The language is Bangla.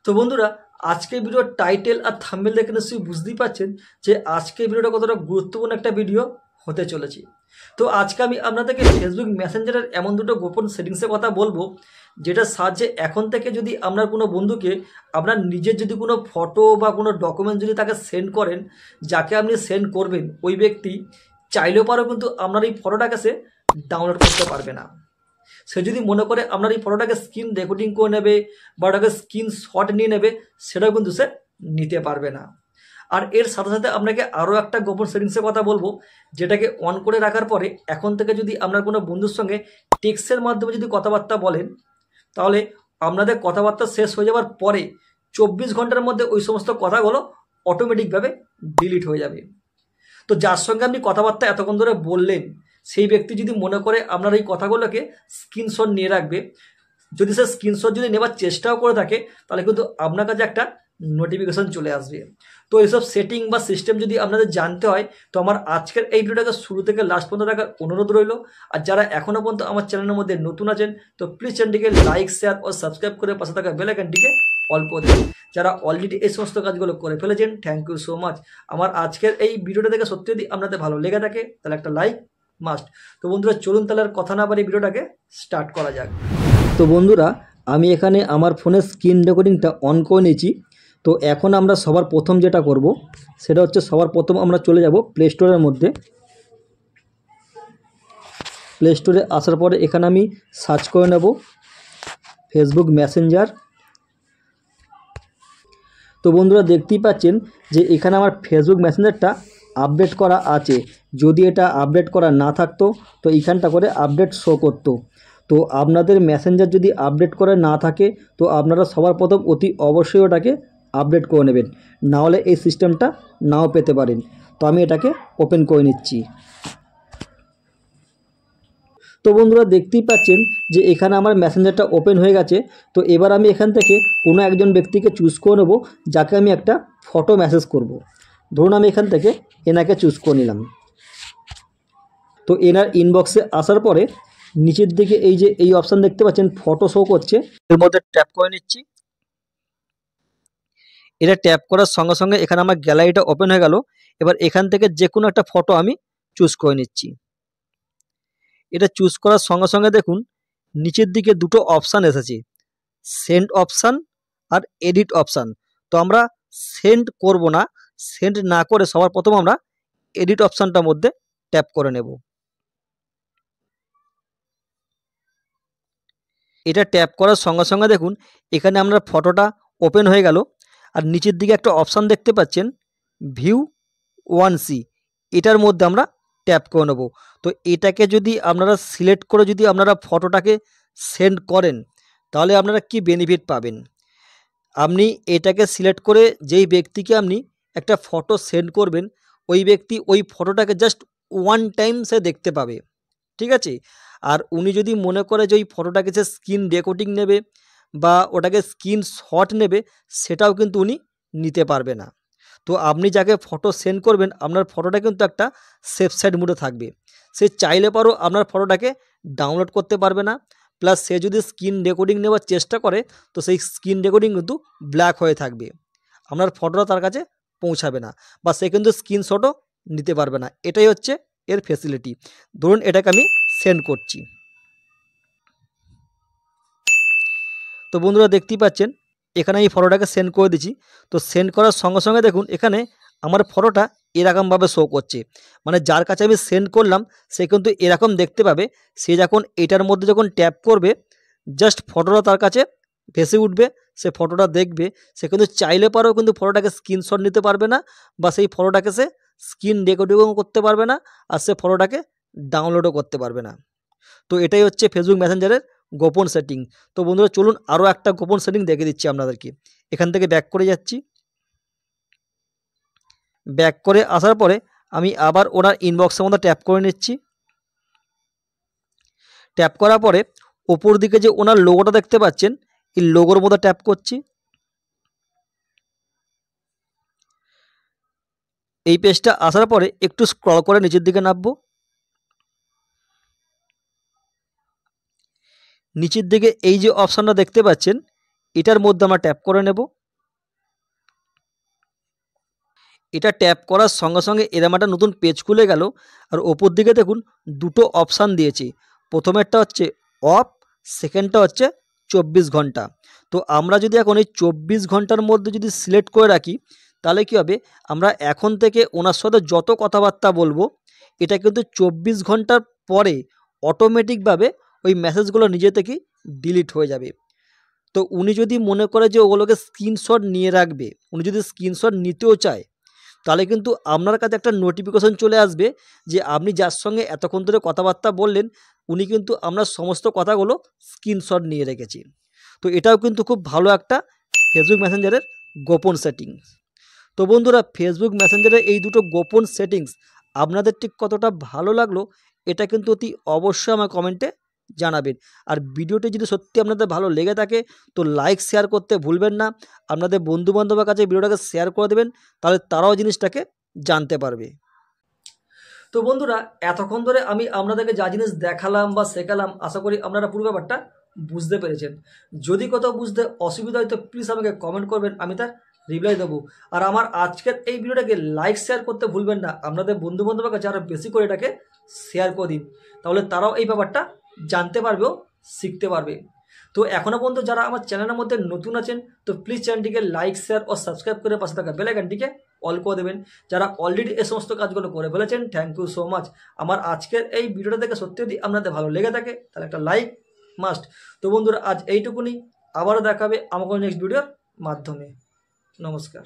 তো বন্ধুরা, আজকের ভিডিওর টাইটেল আর থাম্বনেল দেখে নিশ্চয়ই বুঝতেই পারছেন যে আজকের ভিডিওটা কতটা গুরুত্বপূর্ণ একটা ভিডিও হতে চলেছে। তো আজকে আমি আপনাদেরকে ফেসবুক মেসেঞ্জারের এমন দুটো গোপন সেটিংসের কথা বলবো, যেটার সাহায্যে এখন থেকে যদি আপনার কোনো বন্ধুকে আপনার নিজের যদি কোনো ফটো বা কোনো ডকুমেন্ট যদি তাকে সেন্ড করেন, যাকে আপনি সেন্ড করবেন ওই ব্যক্তি চাইলেও পারো কিন্তু আপনার এই ফটোটাকে সে ডাউনলোড করতে পারবে না। সে যদি মনে করে আপনার এই ফটোটাকে স্ক্রিন রেকর্ডিং করে নেবে বা ওটাকে স্ক্রিন শট নিয়ে নেবে, সেটাও কিন্তু সে নিতে পারবে না। আর এর সাথে সাথে আপনাকে আরও একটা গোপন সেটিংসের কথা বলবো, যেটাকে অন করে রাখার পরে এখন থেকে যদি আপনার কোনো বন্ধুর সঙ্গে টেক্সটের মাধ্যমে যদি কথাবার্তা বলেন, তাহলে আপনাদের কথাবার্তা শেষ হয়ে যাওয়ার পরে 24 ঘন্টার মধ্যে ওই সমস্ত কথাগুলো অটোমেটিকভাবে ডিলিট হয়ে যাবে। তো যার সঙ্গে আপনি কথাবার্তা এতক্ষণ ধরে বললেন, সেই ব্যক্তি যদি মনে করে আপনার এই কথাগুলোকে স্ক্রিনশট নিয়ে রাখবে, যদি সে স্ক্রিনশট যদি নেবার চেষ্টাও করে থাকে, তাহলে কিন্তু আপনার কাছে একটা নোটিফিকেশন চলে আসবে। তো এইসব সেটিং বা সিস্টেম যদি আপনাদের জানতে হয়, তো আমার আজকের এই ভিডিওটাকে শুরু থেকে লাস্ট পর্যন্ত দেখার অনুরোধ রইল। আর যারা এখনও পর্যন্ত আমার চ্যানেলের মধ্যে নতুন আছেন, তো প্লিজ চ্যানেলটিকে লাইক, শেয়ার ও সাবস্ক্রাইব করে পাশে থাকা বেল আইকনটিকে অল করে দেবেন। যারা অলরেডি এই সমস্ত কাজগুলো করে ফেলেছেন, থ্যাংক ইউ সো মাচ। আমার আজকের এই ভিডিওটা দেখে সত্যি যদি আপনাদের ভালো লেগে থাকে, তাহলে একটা লাইক মাস্ট। তো বন্ধুরা চলুন তাহলে আর কথা না বাড়িয়ে ভিডিওটাকে স্টার্ট করা যাক। তো বন্ধুরা, আমি এখানে আমার ফোনের স্ক্রিন রেকর্ডিংটা অন করে নিয়েছি। তো এখন আমরা সবার প্রথম যেটা করব, সেটা হচ্ছে সবার প্রথম আমরা চলে যাব প্লে স্টোরের মধ্যে। প্লে স্টোরে আসার পরে এখানে আমি সার্চ করে নেব ফেসবুক মেসেঞ্জার। তো বন্ধুরা দেখতেই পাচ্ছেন যে এখানে আমার ফেসবুক মেসেঞ্জারটা আপডেট করা আছে। যদি এটা আপডেট করা না থাকতো, তো এইখানটা করে আপডেট শো করতো। তো আপনাদের মেসেঞ্জার যদি আপডেট করে না থাকে, তো আপনারা সবার প্রথম অতি অবশ্যই ওটাকে আপডেট করে নেবেন, নাহলে এই সিস্টেমটা নাও পেতে পারেন। তো আমি এটাকে ওপেন করে নিচ্ছি। তো বন্ধুরা দেখতেই পাচ্ছেন যে এখানে আমার মেসেঞ্জারটা ওপেন হয়ে গেছে। তো এবার আমি এখান থেকে কোনো একজন ব্যক্তিকে চুজ করে নেব, যাকে আমি একটা ফটো মেসেজ করব। ধরুন আমি এখান থেকে এনাকে চুজ করে নিলাম। তো এনার ইনবক্সে আসার পরে নিচের দিকে এই যে এই অপশান দেখতে পাচ্ছেন ফটো শো করছে, এর মধ্যে ট্যাপ করে নিচ্ছি। এটা ট্যাপ করার সঙ্গে সঙ্গে এখানে আমার গ্যালারিটা ওপেন হয়ে গেল। এবার এখান থেকে যে কোনো একটা ফটো আমি চুজ করে নিচ্ছি। এটা চুজ করার সঙ্গে সঙ্গে দেখুন নিচের দিকে দুটো অপশান এসেছে, সেন্ড অপশান আর এডিট অপশান। তো আমরা সেন্ড করব না, সেন্ড না করে সবার প্রথম আমরা এডিট অপশানটার মধ্যে ট্যাপ করে নেব। এটা ট্যাপ করার সঙ্গে সঙ্গে দেখুন এখানে আমরা ফটোটা ওপেন হয়ে গেল। আর নিচের দিকে একটা অপশান দেখতে পাচ্ছেন ভিউ 1C, এটার মধ্যে আমরা ট্যাপ করে নেব। তো এটাকে যদি আপনারা সিলেক্ট করে যদি আপনারা ফটোটাকে সেন্ড করেন, তাহলে আপনারা কি বেনিফিট পাবেন। আপনি এটাকে সিলেক্ট করে যেই ব্যক্তিকে আপনি একটা ফটো সেন্ড করবেন, ওই ব্যক্তি ওই ফটোটাকে জাস্ট ওয়ান টাইম সে দেখতে পাবে, ঠিক আছে। আর উনি যদি মনে করে যে ওই ফটোটাকে সে স্ক্রিন রেকর্ডিং নেবে বা ওটাকে স্ক্রিন শট নেবে, সেটাও কিন্তু উনি নিতে পারবে না। তো আপনি যাকে ফটো সেন্ড করবেন, আপনার ফটোটা কিন্তু একটা সেফ সাইড মোডে থাকবে। সে চাইলে পারো আপনার ফটোটাকে ডাউনলোড করতে পারবে না, প্লাস সে যদি স্ক্রিন রেকর্ডিং নেওয়ার চেষ্টা করে, তো সেই স্ক্রিন রেকর্ডিং কিন্তু ব্ল্যাক হয়ে থাকবে, আপনার ফটোটা তার কাছে পৌঁছাবে না, বা সে কিন্তু স্ক্রিনশটও নিতে পারবে না। এটাই হচ্ছে এর ফেসিলিটি। ধরুন এটাকে আমি সেন্ড করছি। তো বন্ধুরা দেখতেই পাচ্ছেন এখানে আমি ফটোটাকে সেন্ড করে দিচ্ছি। তো সেন্ড করার সঙ্গে সঙ্গে দেখুন এখানে আমার ফটোটা এরকমভাবে শো করছে, মানে যার কাছে আমি সেন্ড করলাম সে কিন্তু এরকম দেখতে পাবে। সে যখন এটার মধ্যে যখন ট্যাপ করবে, জাস্ট ফটোটা তার কাছে ভেসে উঠবে, সে ফটোটা দেখবে। সে কিন্তু চাইলে পারেও কিন্তু ফটোটাকে স্ক্রিনশট নিতে পারবে না, বা সেই ফটোটাকে সে স্ক্রিন রেকর্ডিংও করতে পারবে না, আর সে ফটোটাকে ডাউনলোডও করতে পারবে না। তো এটাই হচ্ছে ফেসবুক মেসেঞ্জারের গোপন সেটিং। তো বন্ধুরা চলুন আরও একটা গোপন সেটিং দেখে দিচ্ছি আপনাদেরকে। এখান থেকে ব্যাক করে যাচ্ছি। ব্যাক করে আসার পরে আমি আবার ওনার ইনবক্সের মধ্যে ট্যাপ করে নিচ্ছি। ট্যাপ করার পরে ওপর দিকে যে ওনার লোগোটা দেখতে পাচ্ছেন, এই লোগোর মধ্যে ট্যাপ করছি। এই পেজটা আসার পরে একটু স্ক্রল করে নিচের দিকে নামবো। নিচের দিকে এই যে অপশানটা দেখতে পাচ্ছেন, এটার মধ্যে আমরা ট্যাপ করে নেব। এটা ট্যাপ করার সঙ্গে সঙ্গে এরকম একটা নতুন পেজ খুলে গেল। আর ওপর দিকে দেখুন দুটো অপশান দিয়েছি, প্রথমেরটা হচ্ছে অফ, সেকেন্ডটা হচ্ছে 24 ঘন্টা। তো আমরা যদি এখন এই 24 ঘন্টার মধ্যে যদি সিলেক্ট করে রাখি, তাহলে কী হবে, আমরা এখন থেকে ওনার সাথে যত কথাবার্তা বলবো এটা কিন্তু 24 ঘন্টার পরে অটোমেটিকভাবে ওই মেসেজগুলো নিজে থেকেই ডিলিট হয়ে যাবে। তো উনি যদি মনে করে যে ওগুলোকে স্ক্রিনশট নিয়ে রাখবে, উনি যদি স্ক্রিনশট নিতেও চায়, তাহলে কিন্তু আপনার কাছে একটা নোটিফিকেশন চলে আসবে যে আপনি যার সঙ্গে এতক্ষণ ধরে কথাবার্তা বললেন উনি কিন্তু আপনার সমস্ত কথাগুলো স্ক্রিনশট নিয়ে রেখেছে। তো এটাও কিন্তু খুব ভালো একটা ফেসবুক মেসেঞ্জারের গোপন সেটিংস। তো বন্ধুরা, ফেসবুক মেসেঞ্জারের এই দুটো গোপন সেটিংস আপনাদের ঠিক কতটা ভালো লাগলো এটা কিন্তু অতি অবশ্যই আমার কমেন্টে জানাবেন। আর ভিডিওটি যদি সত্যি আপনাদের ভালো লেগে থাকে তো লাইক শেয়ার করতে ভুলবেন না। আপনাদের বন্ধুবান্ধবের কাছে ভিডিওটাকে শেয়ার করে দেবেন, তাহলে তারাও জিনিসটাকে জানতে পারবে। তো বন্ধুরা, এতক্ষণ ধরে আমি আপনাদেরকে যা জিনিস দেখালাম বা শেখালাম, আশা করি আপনারা পুরো ব্যাপারটা বুঝতে পেরেছেন। যদি কোথাও বুঝতে অসুবিধা হয় তো প্লিজ আমাকে কমেন্ট করবেন, আমি তার রিপ্লাই দেবো। আর আমার আজকের এই ভিডিওটাকে লাইক শেয়ার করতে ভুলবেন না, আপনাদের বন্ধুবান্ধবের কাছে আরও বেশি করে এটাকে শেয়ার করে দিন, তাহলে তারাও এই ব্যাপারটা জানতে পারবে ও শিখতে পারবে। তো এখনও পর্যন্ত যারা আমার চ্যানেলের মধ্যে নতুন আছেন তো প্লিজ চ্যানেলটিকে লাইক শেয়ার ও সাবস্ক্রাইব করে পাশে থাকা বেল আইকনটিকে অল করে দেবেন। যারা অলরেডি এই সমস্ত কাজগুলো করে ফেলেছেন থ্যাংক ইউ সো মাচ। আমার আজকের এই ভিডিওটা থেকে সত্যি যদি আপনাদের ভালো লেগে থাকে তাহলে একটা লাইক মাস্ট। তো বন্ধুরা, আজ এইটুকুনি, আবারও দেখাবে আমাকে নেক্সট ভিডিওর মাধ্যমে। নমস্কার।